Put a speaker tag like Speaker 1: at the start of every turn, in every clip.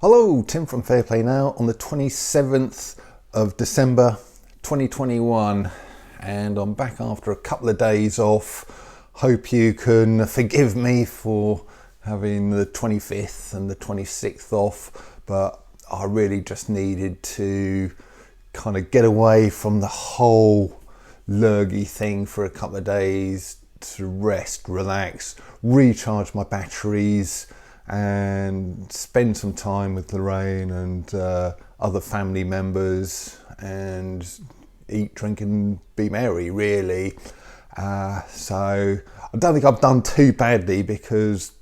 Speaker 1: Hello, Tim from Fair Play Now on the 27th of December 2021, and I'm back after a couple of days off. Hope you can forgive me for having the 25th and the 26th off, but I really just needed to kind of get away from the whole lurgy thing for a couple of days to rest, relax, recharge my batteries and spend some time with Lorraine and other family members and eat, drink and be merry, really. So I don't think I've done too badly, because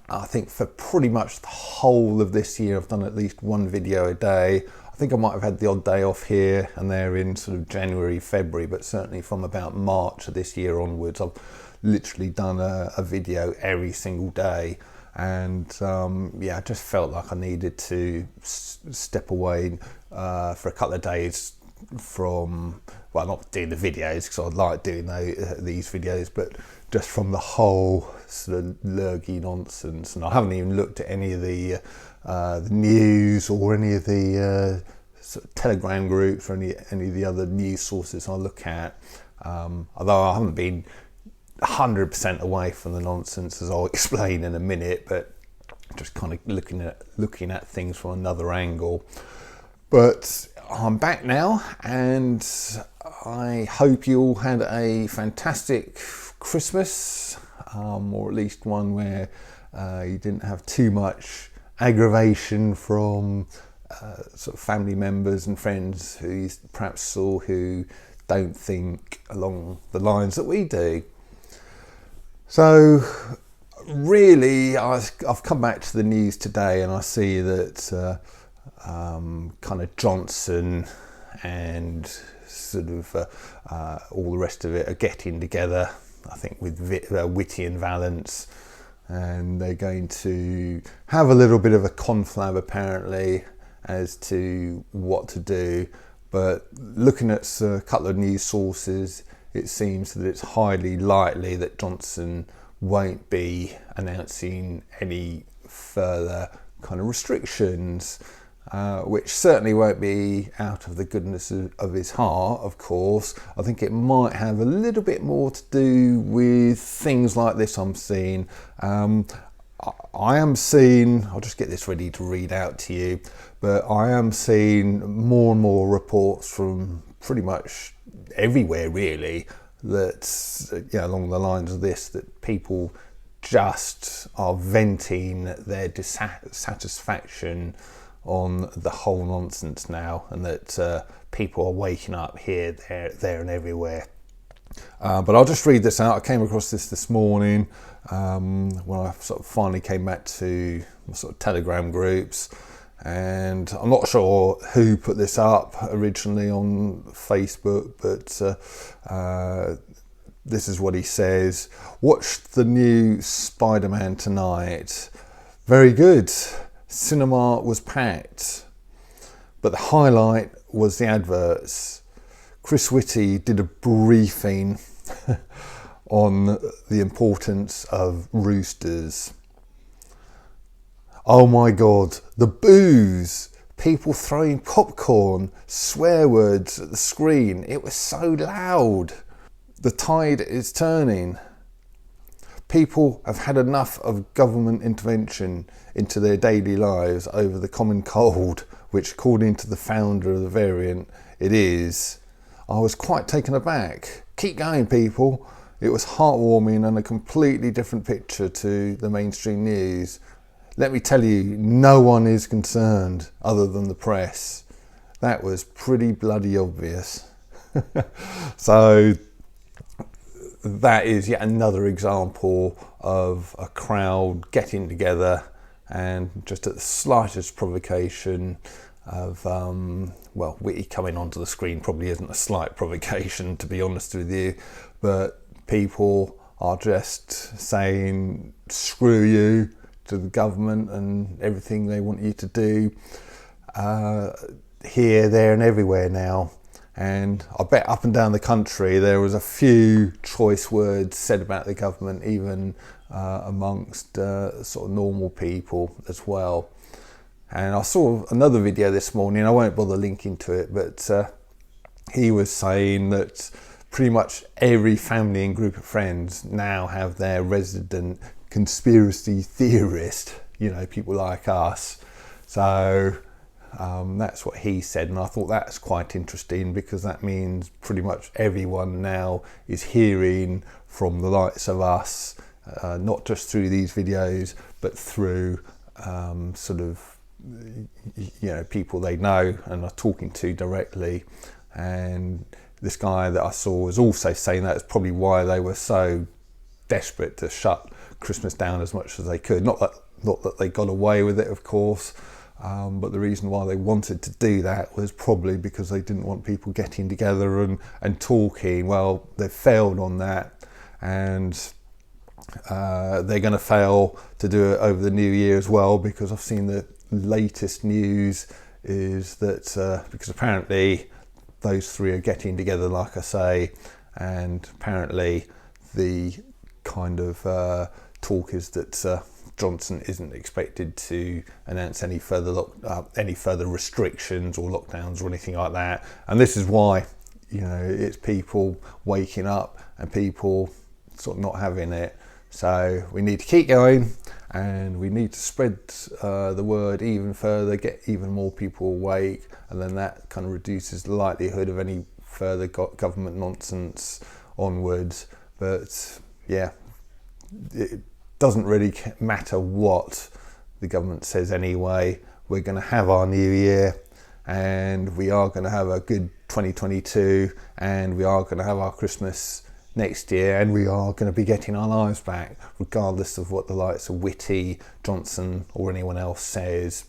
Speaker 1: I think for pretty much the whole of this year I've done at least one video a day. I think I might have had the odd day off here and there in sort of January, February, but certainly from about March of this year onwards I've literally done a video every single day. And yeah, I just felt like I needed to step away for a couple of days from, well, not doing the videos because I like doing these videos, but just from the whole sort of lurgy nonsense. And I haven't even looked at any of the news or any of the sort of Telegram groups or any of the other news sources I look at, although I haven't been 100% away from the nonsense, as I'll explain in a minute, but just kind of looking at things from another angle. But I'm back now, and I hope you all had a fantastic Christmas, or at least one where you didn't have too much aggravation from sort of family members and friends who you perhaps saw who don't think along the lines that we do. So really, I've come back to the news today, and I see that kind of Johnson and sort of all the rest of it are getting together, I think with Whitty and Valance, and they're going to have a little bit of a conflab apparently as to what to do. But looking at a couple of news sources, it seems that it's highly likely that Johnson won't be announcing any further kind of restrictions, which certainly won't be out of the goodness of his heart, of course. I think it might have a little bit more to do with things like this I'm seeing. I am seeing, I'll just get this ready to read out to you, but I am seeing more and more reports from pretty much everywhere really, that's along the lines of this, that people just are venting their dissatisfaction on the whole nonsense now, and that people are waking up here, there and everywhere. But I'll just read this out. I came across this morning when I sort of finally came back to my sort of Telegram groups, and I'm not sure who put this up originally on Facebook, but this is what he says. Watched the new Spider-Man tonight. Very good. Cinema was packed, but the highlight was the adverts. Chris Whitty did a briefing on the importance of roosters. Oh my God, the boos, people throwing popcorn, swear words at the screen. It was so loud. The tide is turning. People have had enough of government intervention into their daily lives over the common cold, which according to the founder of the variant, it is. I was quite taken aback. Keep going, people. It was heartwarming and a completely different picture to the mainstream news. Let me tell you, no one is concerned other than the press. That was pretty bloody obvious. So that is yet another example of a crowd getting together, and just at the slightest provocation of, well, Whitty coming onto the screen probably isn't a slight provocation, to be honest with you, but people are just saying screw you to the government and everything they want you to do, here, there and everywhere now. And I bet up and down the country there was a few choice words said about the government, even amongst sort of normal people as well. And I saw another video this morning, I won't bother linking to it, but he was saying that pretty much every family and group of friends now have their resident conspiracy theorist, you know, people like us. So that's what he said, and I thought that's quite interesting, because that means pretty much everyone now is hearing from the likes of us, not just through these videos, but through sort of, you know, people they know and are talking to directly. And this guy that I saw was also saying that's probably why they were so desperate to shut Christmas down as much as they could. Not that they got away with it, of course, but the reason why they wanted to do that was probably because they didn't want people getting together and talking. Well, they failed on that, and they're going to fail to do it over the new year as well, because I've seen the latest news is that because apparently those three are getting together, like I say, and apparently the kind of talk is that Johnson isn't expected to announce any further restrictions or lockdowns or anything like that. And this is why, you know, it's people waking up and people sort of not having it. So we need to keep going, and we need to spread the word even further, get even more people awake, and then that kind of reduces the likelihood of any further government nonsense onwards. But yeah, it doesn't really matter what the government says anyway. We're going to have our new year, and we are going to have a good 2022, and we are going to have our Christmas next year, and we are going to be getting our lives back, regardless of what the likes of Whitty, Johnson or anyone else says.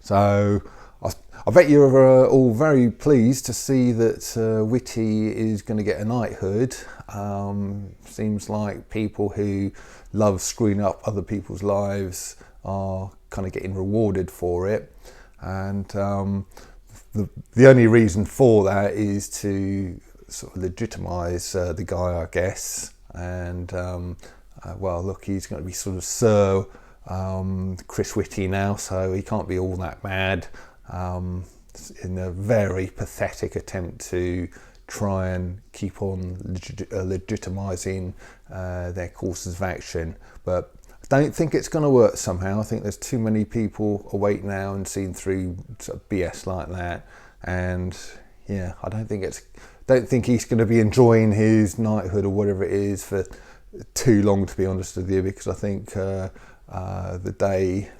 Speaker 1: So I bet you're all very pleased to see that Whitty is going to get a knighthood. Seems like people who love screwing up other people's lives are kind of getting rewarded for it, and the only reason for that is to sort of legitimise the guy, I guess. And well, look, he's going to be sort of Sir Chris Whitty now, so he can't be all that bad, in a very pathetic attempt to try and keep on legitimising their courses of action. But I don't think it's going to work somehow. I think there's too many people awake now and seen through sort of BS like that, and yeah, I don't think he's going to be enjoying his knighthood or whatever it is for too long, to be honest with you, because I think the day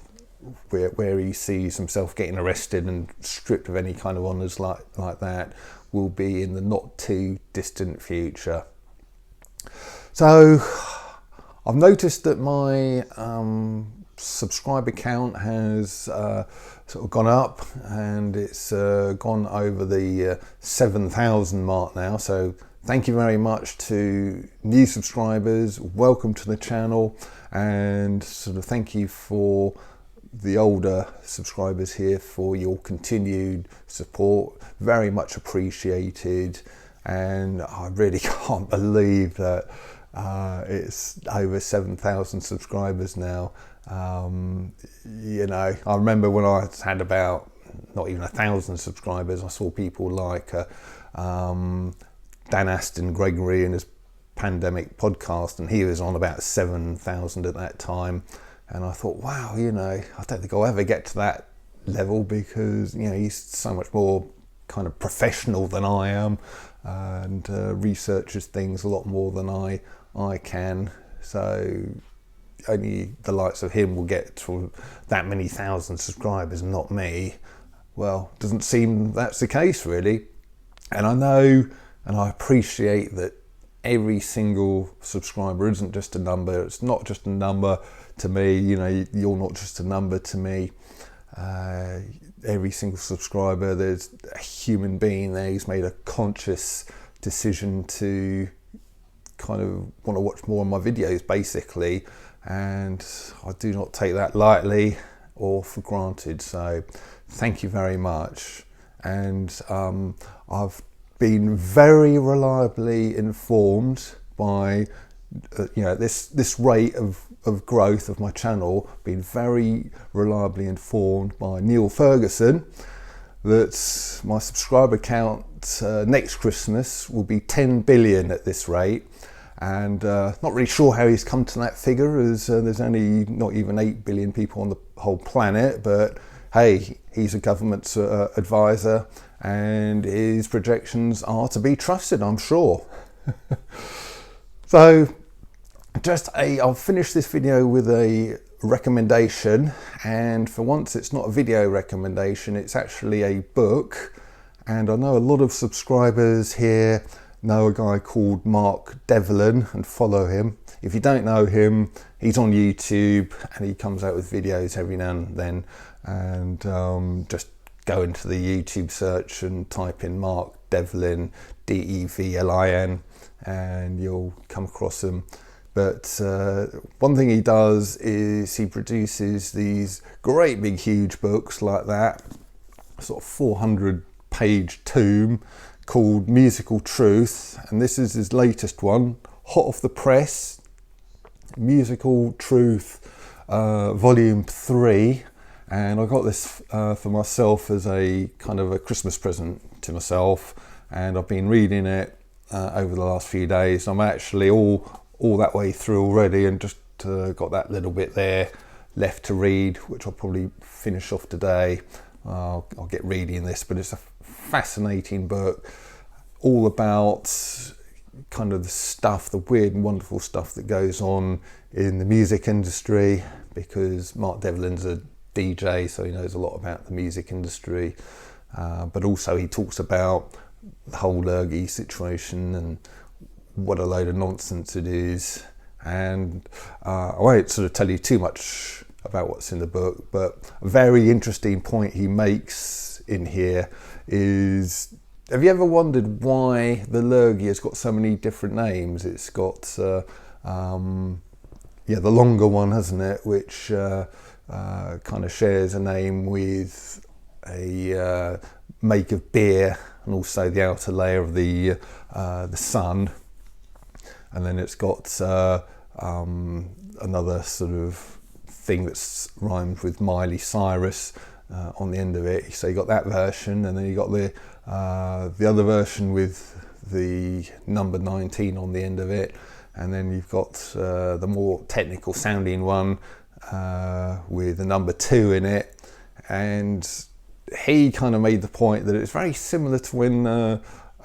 Speaker 1: where he sees himself getting arrested and stripped of any kind of honours like that will be in the not too distant future. So I've noticed that my subscriber count has sort of gone up, and it's gone over the 7,000 mark now. So thank you very much to new subscribers. Welcome to the channel, and sort of thank you for the older subscribers here for your continued support. Very much appreciated, and I really can't believe that it's over 7,000 subscribers now. You know, I remember when I had about not even 1,000 subscribers, I saw people like Dan Aston Gregory and his pandemic podcast, and he was on about 7,000 at that time. And I thought, wow, you know, I don't think I'll ever get to that level, because, you know, he's so much more kind of professional than I am, and researches things a lot more than I can. So only the likes of him will get to that many thousand subscribers, and not me. Well, doesn't seem that's the case, really. And I know and I appreciate that every single subscriber isn't just a number. It's not just a number to me. You know, you're not just a number to me. Every single subscriber, there's a human being there who's made a conscious decision to kind of want to watch more of my videos, basically. And I do not take that lightly or for granted. So thank you very much. And I've been very reliably informed by this rate of growth of my channel, been very reliably informed by Neil Ferguson that my subscriber count next Christmas will be 10 billion at this rate. And not really sure how he's come to that figure, as there's only not even 8 billion people on the whole planet. But hey, he's a government advisor and his projections are to be trusted, I'm sure. So I'll finish this video with a recommendation, and for once it's not a video recommendation, it's actually a book. And I know a lot of subscribers here know a guy called Mark Devlin and follow him. If you don't know him, he's on YouTube and he comes out with videos every now and then. And just go into the YouTube search and type in Mark Devlin, Devlin, and you'll come across him. But one thing he does is he produces these great big huge books like that, sort of 400-page tome called Musical Truth, and this is his latest one, hot off the press, Musical Truth Volume 3. And I got this for myself as a kind of a Christmas present to myself, and I've been reading it over the last few days. I'm actually all that way through already, and just got that little bit there left to read, which I'll probably finish off today. I'll get reading this, but it's a fascinating book, all about kind of the stuff, the weird and wonderful stuff that goes on in the music industry, because Mark Devlin's a DJ, so he knows a lot about the music industry, but also he talks about the whole Lurgy situation and what a load of nonsense it is. And I won't sort of tell you too much about what's in the book, but a very interesting point he makes in here is, have you ever wondered why the Lurgy has got so many different names? It's got the longer one, hasn't it, which kind of shares a name with a make of beer, and also the outer layer of the sun. And then it's got another sort of thing that rhymes with Miley Cyrus on the end of it. So you got that version, and then you got the other version with the number 19 on the end of it, and then you've got the more technical sounding one with the number 2 in it. And he kind of made the point that it's very similar to when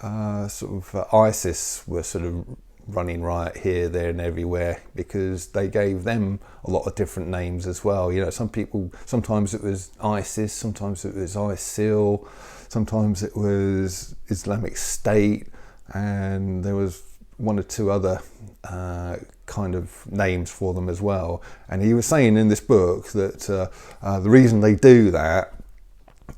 Speaker 1: ISIS were sort of running riot here, there and everywhere, because they gave them a lot of different names as well. You know, some people, sometimes it was ISIS, sometimes it was ISIL, sometimes it was Islamic State, and there was one or two other kind of names for them as well. And he was saying in this book that the reason they do that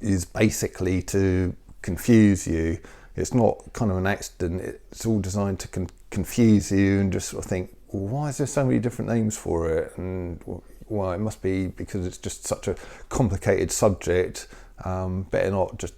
Speaker 1: is basically to confuse you. It's not kind of an accident, it's all designed to confuse you and just sort of think, well, why is there so many different names for it? And well, it must be because it's just such a complicated subject. Better not just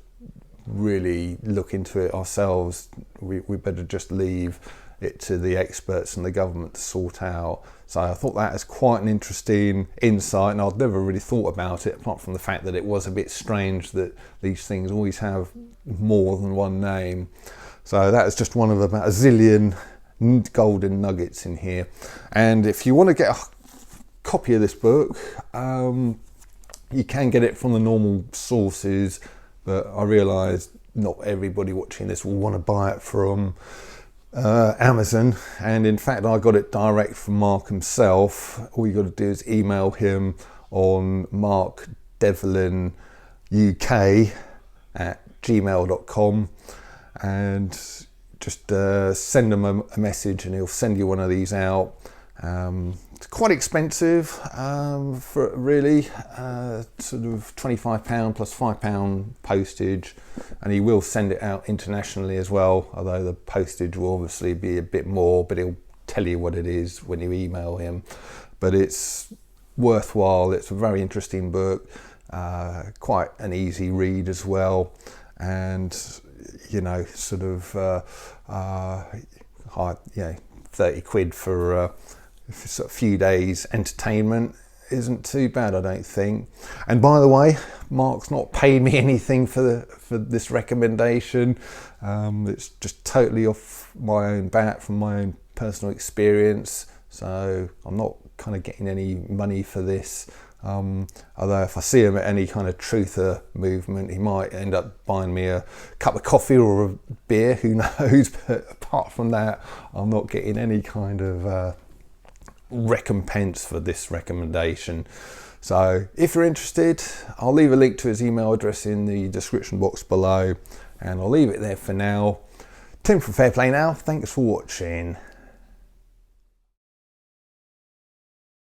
Speaker 1: really look into it ourselves. We better just leave it to the experts and the government to sort out. So I thought that is quite an interesting insight, and I'd never really thought about it, apart from the fact that it was a bit strange that these things always have more than one name. So that is just one of about a zillion golden nuggets in here. And if you want to get a copy of this book, you can get it from the normal sources, but I realise not everybody watching this will want to buy it from Amazon, and in fact I got it direct from Mark himself. All you got to do is email him on markdevlinuk@gmail.com and just send him a message, and he'll send you one of these out. It's quite expensive for really, sort of £25 plus £5 postage, and he will send it out internationally as well, although the postage will obviously be a bit more, but he'll tell you what it is when you email him. But it's worthwhile. It's a very interesting book, quite an easy read as well, and you know, sort of 30 quid for a few days entertainment isn't too bad, I don't think. And by the way, Mark's not paid me anything for this recommendation. It's just totally off my own bat from my own personal experience, so I'm not kind of getting any money for this. Although if I see him at any kind of truther movement, he might end up buying me a cup of coffee or a beer, who knows. But apart from that, I'm not getting any kind of recompense for this recommendation. So if you're interested, I'll leave a link to his email address in the description box below, and I'll leave it there for now. Tim from Fair Play Now, thanks for watching.